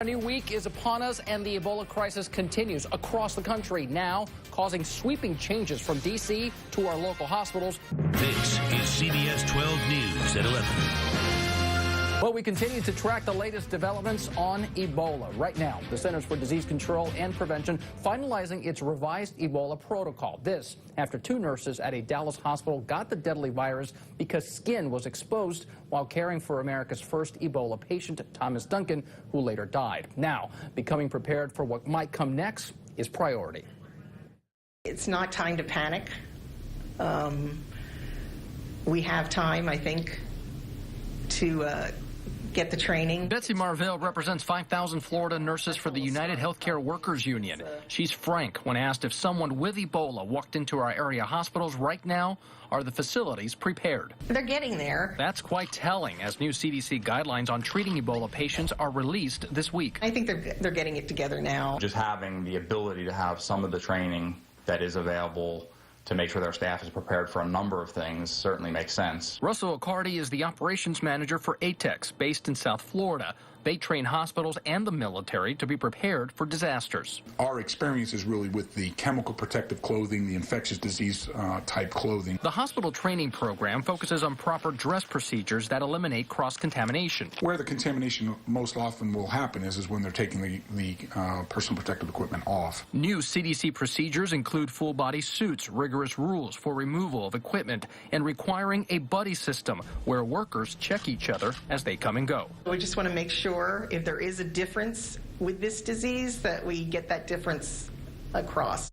A new week is upon us, and the Ebola crisis continues across the country, now causing sweeping changes from D.C. to our local hospitals. This is CBS 12 News at 11. Well, we continue to track the latest developments on Ebola. Right now, the Centers for Disease Control and Prevention finalizing its revised Ebola protocol. This after two nurses at a Dallas hospital got the deadly virus because skin was exposed while caring for America's first Ebola patient, Thomas Duncan, who later died. Now, becoming prepared for what might come next is priority. It's not time to panic. We have time, I think, to get the training. Betsy Marville represents 5,000 Florida nurses for the United Healthcare Workers Union. She's frank when asked if someone with Ebola walked into our area hospitals right now. Are the facilities prepared? They're getting there. That's quite telling, as new CDC guidelines on treating Ebola patients are released this week. I think they're getting it together now. Just having the ability to have some of the training that is available to make sure their staff is prepared for a number of things certainly makes sense. Russell Accardi is the operations manager for ATEX, based in South Florida. They train hospitals and the military to be prepared for disasters. Our experience is really with the chemical protective clothing, the infectious disease type clothing. The hospital training program focuses on proper dress procedures that eliminate cross-contamination. Where the contamination most often will happen is when they're taking the personal protective equipment off. New CDC procedures include full-body suits, rigorous rules for removal of equipment, and requiring a buddy system where workers check each other as they come and go. We just want to make sure if there is a difference with this disease that we get that difference across.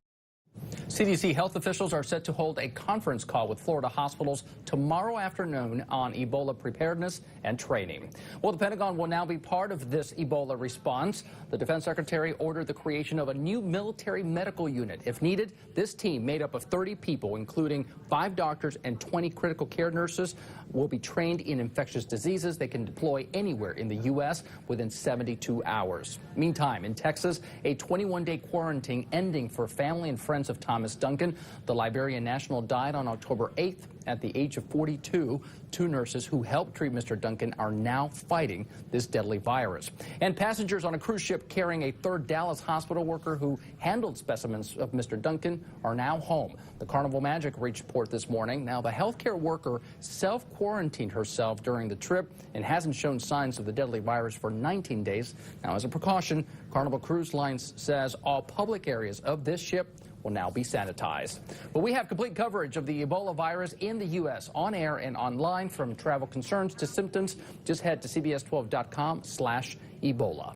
CDC health officials are set to hold a conference call with Florida hospitals tomorrow afternoon on Ebola preparedness and training. Well, the Pentagon will now be part of this Ebola response. The Defense Secretary ordered the creation of a new military medical unit. If needed, this team, made up of 30 people, including 5 doctors and 20 critical care nurses, will be trained in infectious diseases. They can deploy anywhere in the U.S. within 72 hours. Meantime, in Texas, a 21-day quarantine ending for family and friends of Thomas Duncan. The Liberian national died on October 8th at the age of 42. Two nurses who helped treat Mr. Duncan are now fighting this deadly virus. And passengers on a cruise ship carrying a third Dallas hospital worker who handled specimens of Mr. Duncan are now home. The Carnival Magic reached port this morning. Now, the healthcare worker self-quarantined herself during the trip and hasn't shown signs of the deadly virus for 19 days. Now, as a precaution, Carnival Cruise Lines says all public areas of this ship will now be sanitized. But we have complete coverage of the Ebola virus in the U.S. on air and online, from travel concerns to symptoms. Just head to CBS12.com/Ebola.